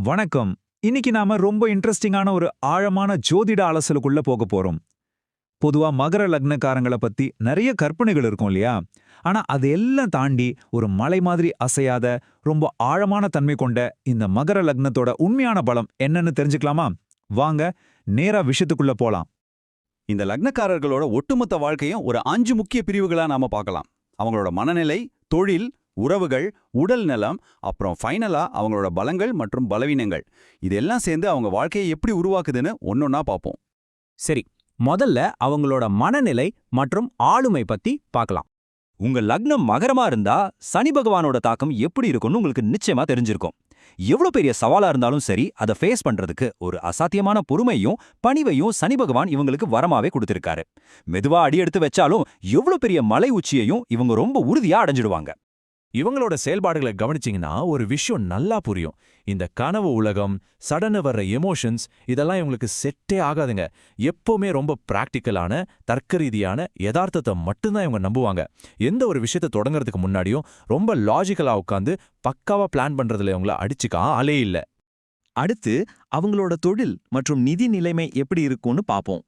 வணக்கம். இன்னைக்கு நாம ரொம்ப இன்ட்ரெஸ்டிங்கான ஒரு ஆழமான ஜோதிட அலசலுக்குள்ள போக போறோம். பொதுவா மகர லக்னக்காரங்கள பத்தி நிறைய கற்பனைகள் இருக்கும் இல்லையா? ஆனா அது எல்லாம் தாண்டி ஒரு மலை மாதிரி அசையாத ரொம்ப ஆழமான தன்மை கொண்ட இந்த மகர லக்னத்தோட உண்மையான பலம் என்னன்னு தெரிஞ்சுக்கலாமா? வாங்க நேரா விஷயத்துக்குள்ள போலாம். இந்த லக்னக்காரர்களோட ஒட்டுமொத்த வாழ்க்கையும் ஒரு 5 முக்கிய பிரிவுகளா நாம பார்க்கலாம். அவங்களோட மனநிலை, தொழில், உறவுகள், உடல் நலம், அப்புறம் ஃபைனலா அவங்களோட பலங்கள் மற்றும் பலவீனங்கள். இதெல்லாம் சேர்ந்து அவங்க வாழ்க்கையை எப்படி உருவாக்குதுன்னு ஒன்னொன்னா பார்ப்போம். சரி, முதல்ல அவங்களோட மனநிலை மற்றும் ஆளுமை பத்தி பார்க்கலாம். உங்க லக்னம் மகரமா இருந்தா சனி பகவானோட தாக்கம் எப்படி இருக்கும்னு உங்களுக்கு நிச்சயமா தெரிஞ்சிருக்கும். எவ்வளவு பெரிய சவாலா இருந்தாலும் சரி, அதை ஃபேஸ் பண்றதுக்கு ஒரு அசாத்தியமான பொறுமையும் பணிவையும் சனி பகவான் இவங்களுக்கு வரமாவே கொடுத்திருக்காரு. மெதுவா அடி எடுத்து வச்சாலும் எவ்வளவு பெரிய மலை உச்சியையும் இவங்க ரொம்ப உறுதியா அடைஞ்சிடுவாங்க. இவங்களோட செயல்பாடுகளை கவனிச்சிங்கன்னா ஒரு விஷயம் நல்லா புரியும். இந்த கனவு உலகம், சடனு வர்ற எமோஷன்ஸ், இதெல்லாம் இவங்களுக்கு செட்டே ஆகாதுங்க. எப்பவுமே ரொம்ப பிராக்டிக்கலான, தர்க்க ரீதியான யதார்த்தத்தை மட்டும்தான் இவங்க நம்புவாங்க. எந்த ஒரு விஷயத்தை தொடங்குறதுக்கு முன்னாடியும் ரொம்ப லாஜிக்கலா உட்காந்து பக்காவா பிளான் பண்றதுல இவங்கள அடிச்சுக்க ஆளே இல்ல. அடுத்து அவங்களோட தொழில் மற்றும் நிதி நிலைமை எப்படி இருக்கும்னு பார்ப்போம்.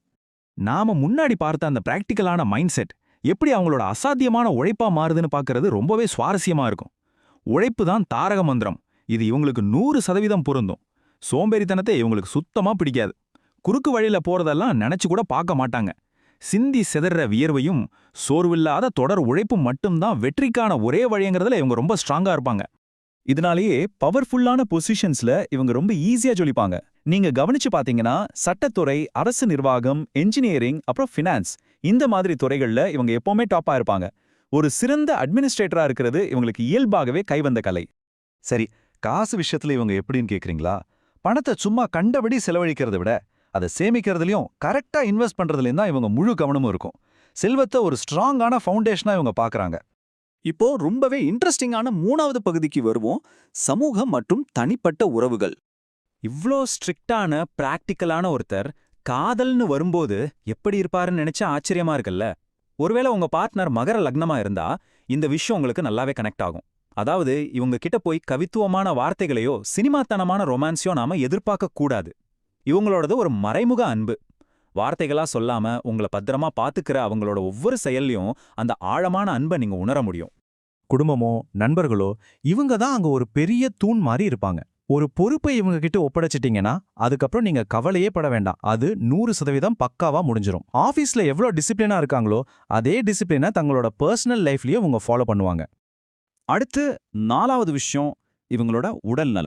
நாம முன்னாடி பார்த்த அந்த பிராக்டிக்கலான மைண்ட் செட் எப்படி அவங்களோட அசாத்தியமான உழைப்பா மாறுதுன்னு பார்க்கறது ரொம்பவே சுவாரஸ்யமா இருக்கும். உழைப்பு தான் தாரக மந்திரம். இது இவங்களுக்கு 100% பொருந்தும். சோம்பேறித்தனத்தை இவங்களுக்கு சுத்தமா பிடிக்காது. குறுக்கு வழியில போறதெல்லாம் நினைச்சு கூட பார்க்க மாட்டாங்க. சிந்தி சிதற வியர்வையும் சோர்வில்லாத தொடர் உழைப்பும் மட்டும்தான் வெற்றிக்கான ஒரே வழிங்கிறதுல இவங்க ரொம்ப ஸ்ட்ராங்கா இருப்பாங்க. இதனாலேயே பவர்ஃபுல்லான பொசிஷன்ஸ்ல இவங்க ரொம்ப ஈஸியா ஜொலிப்பாங்க. நீங்க கவனிச்சு பாத்தீங்கன்னா சட்டத்துறை, அரசு நிர்வாகம், என்ஜினியரிங், அப்புறம் ஃபினான்ஸ் இந்த மாதிரி துறைகள்ல இவங்க எப்பவுமே டாப்பா இருப்பாங்க. ஒரு சிறந்த அட்மினிஸ்ட்ரேட்டரா இருக்கிறது இவங்களுக்கு இயல்பாகவே கைவந்த கலை. சரி, காசு விஷயத்துல இவங்க எப்படின்னு கேக்குறீங்களா? பணத்தை சும்மா கண்டபடி செலவழிக்கிறத விட அதை சேமிக்கிறதுலயும் கரெக்டா இன்வெஸ்ட் பண்றதுலயும் தான் இவங்க முழு கவனமும் இருக்கும். செல்வத்தை ஒரு ஸ்ட்ராங்கான ஃபவுண்டேஷனா இவங்க பார்க்கறாங்க. இப்போ ரொம்பவே இன்ட்ரெஸ்டிங்கான 3வது பகுதிக்கு வருவோம். சமூகம் மற்றும் தனிப்பட்ட உறவுகள். இவ்ளோ ஸ்ட்ரிக்டான பிராக்டிக்கலான ஒருத்தர் காதல்னு வரும்போது எப்படி இருப்பாருன்னு நினைச்சா ஆச்சரியமா இருக்குல்ல. ஒருவேளை உங்க பார்ட்னர் மகர லக்னமா இருந்தா இந்த விஷயம் உங்களுக்கு நல்லாவே கனெக்ட் ஆகும். அதாவது இவங்க கிட்ட போய் கவித்துவமான வார்த்தைகளையோ சினிமாத்தனமான ரொமான்ஸையோ நாம எதிர்பார்க்க கூடாது. இவங்களோடது ஒரு மறைமுக அன்பு. வார்த்தைகளா சொல்லாம உங்களை பத்திரமா பாத்துக்கிற அவங்களோட ஒவ்வொரு செயல்லையும் அந்த ஆழமான அன்பை நீங்க உணர முடியும். குடும்பமோ நண்பர்களோ இவங்க தான் அங்க ஒரு பெரிய தூண் மாதிரி இருப்பாங்க. ஒரு பொறுப்பை இவங்க கிட்ட ஒப்படைச்சிட்டீங்கன்னா அதுக்கப்புறம் நீங்க கவலையே பட வேண்டாம். அது 100% பக்காவா முடிஞ்சிரும். ஆபீஸ்ல எவ்வளவு டிசிப்ளினா இருக்காங்களோ அதே டிசிப்ளினை தங்களோட பர்சனல் லைஃப்லயும் இவங்க ஃபாலோ பண்ணுவாங்க. அடுத்து 4வது விஷயம் இவங்களோட உடல் நலம்.